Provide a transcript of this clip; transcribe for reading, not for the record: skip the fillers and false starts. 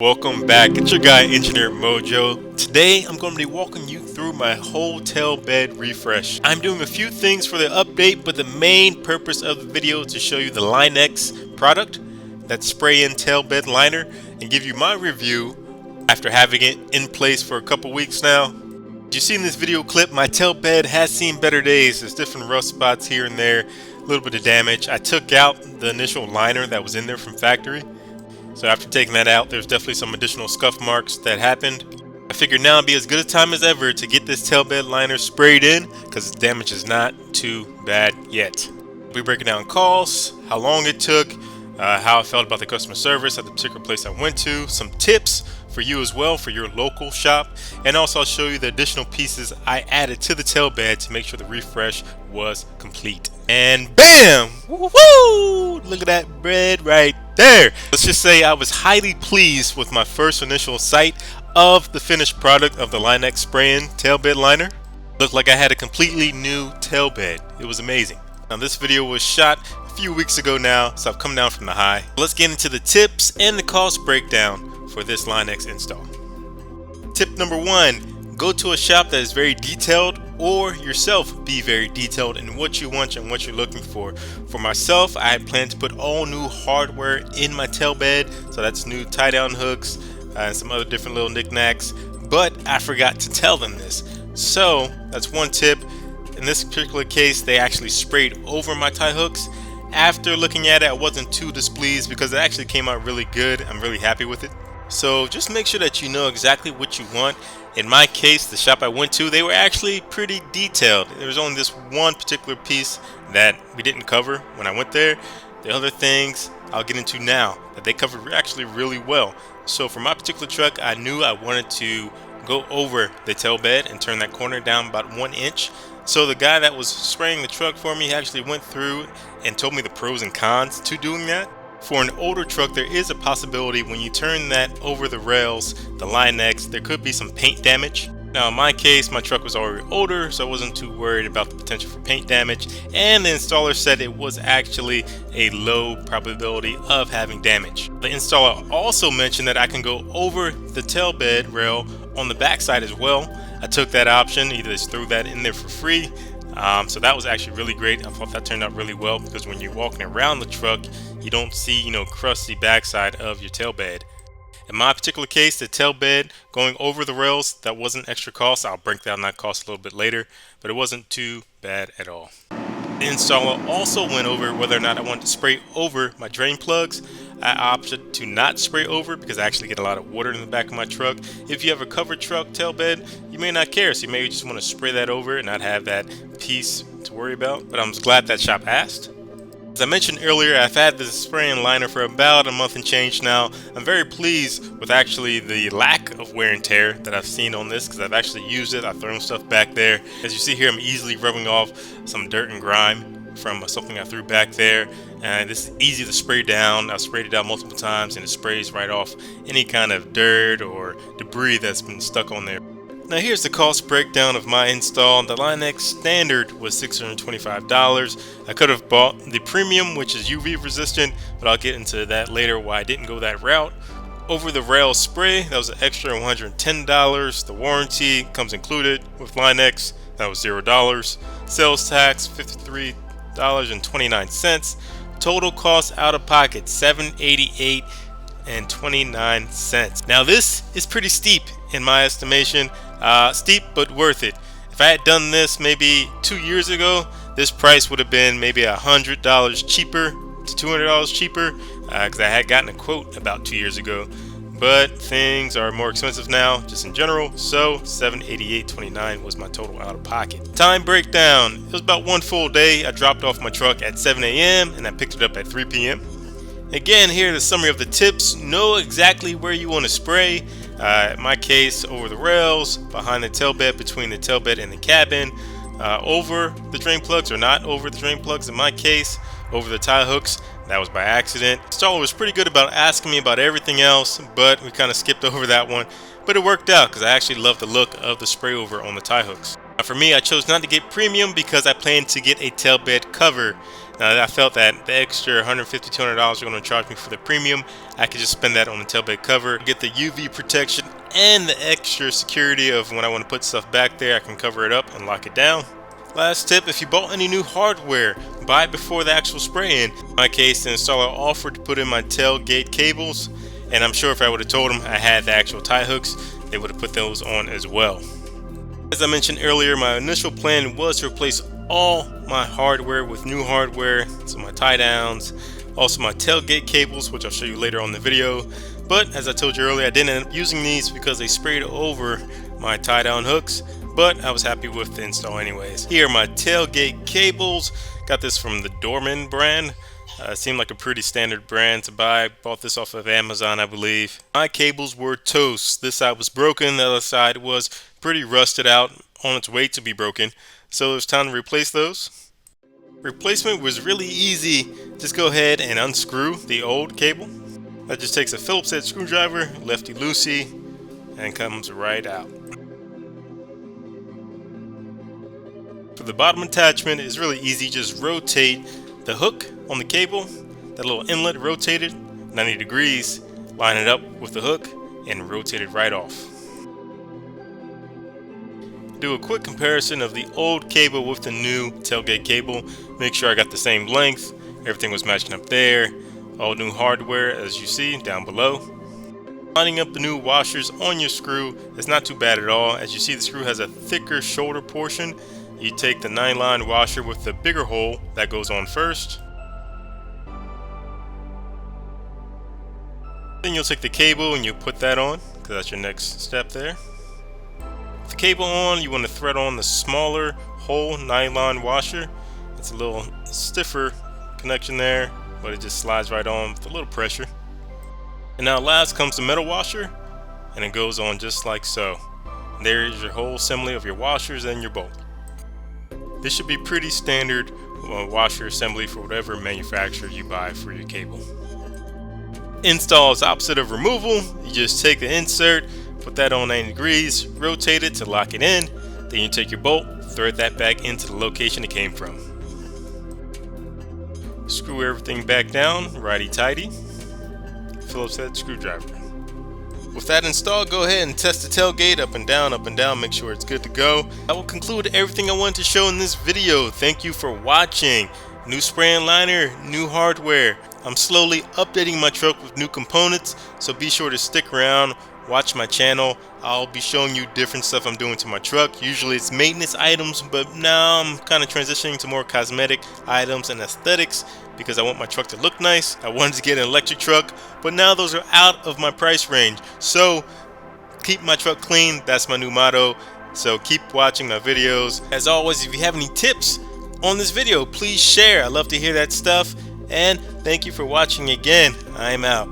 Welcome back. It's your guy Engineer Mojo. Today I'm going to be walking you through my whole tail bed refresh. I'm doing a few things for the update, but the main purpose of the video is to show you the Line-X product, that spray-in tail bed liner, and give you my review after having it in place for a couple weeks now. As you see in this video clip, my tail bed has seen better days. There's different rough spots here and there, a little bit of damage. I took out the initial liner that was in there from factory. So after taking that out, there's definitely some additional scuff marks that happened. I figured now would be as good a time as ever to get this tailbed liner sprayed in because the damage is not too bad yet. We'll be breaking down costs, how long it took, how I felt about the customer service at the particular place I went to, some tips for you as well for your local shop, and also I'll show you the additional pieces I added to the tailbed to make sure the refresh was complete. And bam! Woo-hoo! Look at that bread right there. Let's just say I was highly pleased with my first initial sight of the finished product of the Line-X spray-in tailbed liner. Looked like I had a completely new tailbed. It was amazing. Now this video was shot a few weeks ago now, so I've come down from the high. Let's get into the tips and the cost breakdown for this Line-X install. Tip number one, go to a shop that is very detailed, or yourself be very detailed in what you want and what you're looking for. For myself, I had planned to put all new hardware in my tailbed, so that's new tie down hooks and some other different little knickknacks, but I forgot to tell them this. So that's one tip. In this particular case, they actually sprayed over my tie hooks. After looking at it, I wasn't too displeased because it actually came out really good. I'm really happy with it. So just make sure that you know exactly what you want. In my case, the shop I went to, they were actually pretty detailed. There was only this one particular piece that we didn't cover when I went there. The other things I'll get into now that they covered actually really well. So for my particular truck, I knew I wanted to go over the tail bed and turn that corner down about 1 inch. So the guy that was spraying the truck for me actually went through and told me the pros and cons to doing that. For an older truck, there is a possibility when you turn that over the rails, the Line-X, there could be some paint damage. Now in my case, my truck was already older, so I wasn't too worried about the potential for paint damage, and the installer said it was actually a low probability of having damage. The installer also mentioned that I can go over the tailbed rail on the backside as well. I took that option, either just threw that in there for free. So that was actually really great. I thought that turned out really well because when you're walking around the truck, you don't see, crusty backside of your tailbed. In my particular case, the tailbed going over the rails, that wasn't extra cost. I'll break down that cost a little bit later, but it wasn't too bad at all. The installer also went over whether or not I wanted to spray over my drain plugs. I opted to not spray over because I actually get a lot of water in the back of my truck. If you have a covered truck tailbed, you may not care, so you may just want to spray that over and not have that piece to worry about. But I'm glad that shop asked. As I mentioned earlier, I've had this spray-in liner for about a month and change now. I'm very pleased with actually the lack of wear and tear that I've seen on this because I've actually used it. I've thrown stuff back there. As you see here, I'm easily rubbing off some dirt and grime from something I threw back there. And this is easy to spray down. I've sprayed it down multiple times and it sprays right off any kind of dirt or debris that's been stuck on there. Now here's the cost breakdown of my install. The Line-X standard was $625. I could have bought the premium, which is UV resistant, but I'll get into that later why I didn't go that route. Over the rail spray, that was an extra $110. The warranty comes included with Line-X, that was $0. Sales tax, $53.29. Total cost out of pocket, $788.29. Now this is pretty steep in my estimation. Steep but worth it. If I had done this maybe 2 years ago, this price would have been maybe $100 cheaper to $200 cheaper because I had gotten a quote about 2 years ago. But things are more expensive now just in general, so $788.29 was my total out of pocket. Time breakdown, it was about one full day. I dropped off my truck at 7 a.m. and I picked it up at 3 p.m. Again, here the summary of the tips. Know exactly where you want to spray. In my case, over the rails, behind the tailbed, between the tailbed and the cabin, over the drain plugs or not over the drain plugs. In my case, over the tie hooks. That was by accident. The installer was pretty good about asking me about everything else, but we kind of skipped over that one. But it worked out because I actually love the look of the spray over on the tie hooks. For me, I chose not to get premium because I planned to get a tailbed cover. Now, I felt that the extra $150, $200 are going to charge me for the premium, I could just spend that on the tailgate cover, get the UV protection and the extra security of when I want to put stuff back there, I can cover it up and lock it down. Last tip, if you bought any new hardware, buy it before the actual spray-in. In my case, the installer offered to put in my tailgate cables, and I'm sure if I would have told them I had the actual tie hooks, they would have put those on as well. As I mentioned earlier, my initial plan was to replace all my hardware with new hardware, so my tie downs, also my tailgate cables, which I'll show you later on in the video. But as I told you earlier, I didn't end up using these because they sprayed over my tie down hooks, but I was happy with the install anyways. Here are my tailgate cables. Got this from the Dorman brand. Seemed like a pretty standard brand to buy. Bought this off of Amazon, I believe. My cables were toast. This side was broken, the other side was pretty rusted out, on its way to be broken. So it was time to replace those. Replacement was really easy. Just go ahead and unscrew the old cable. That just takes a Phillips head screwdriver, lefty-loosey, and comes right out. For the bottom attachment, it's really easy. Just rotate the hook on the cable, that little inlet, rotate it 90 degrees, line it up with the hook, and rotate it right off. Do a quick comparison of the old cable with the new tailgate cable. Make sure I got the same length, everything was matching up there. All new hardware, as you see down below. Lining up the new washers on your screw is not too bad at all. As you see, the screw has a thicker shoulder portion. You take the 9-line washer with the bigger hole that goes on first. Then you'll take the cable and you'll put that on, because that's your next step there. With the cable on, you want to thread on the smaller hole 9-line washer. It's a little stiffer connection there, but it just slides right on with a little pressure. And now last comes the metal washer, and it goes on just like so. And there is your whole assembly of your washers and your bolt. This should be pretty standard washer assembly for whatever manufacturer you buy for your cable. Install is opposite of removal. You just take the insert, put that on 90 degrees, rotate it to lock it in, then you take your bolt, thread that back into the location it came from. Screw everything back down, righty-tighty. Phillips head screwdriver. With that installed, go ahead and test the tailgate up and down, make sure it's good to go. That will conclude everything I wanted to show in this video. Thank you for watching. New spray and liner, new hardware. I'm slowly updating my truck with new components, so be sure to stick around, watch my channel. I'll be showing you different stuff I'm doing to my truck. Usually it's maintenance items, but now I'm kind of transitioning to more cosmetic items and aesthetics because I want my truck to look nice. I wanted to get an electric truck, but now those are out of my price range. So keep my truck clean, that's my new motto. So keep watching my videos. As always, if you have any tips on this video, please share. I love to hear that stuff. And thank you for watching again. I'm out.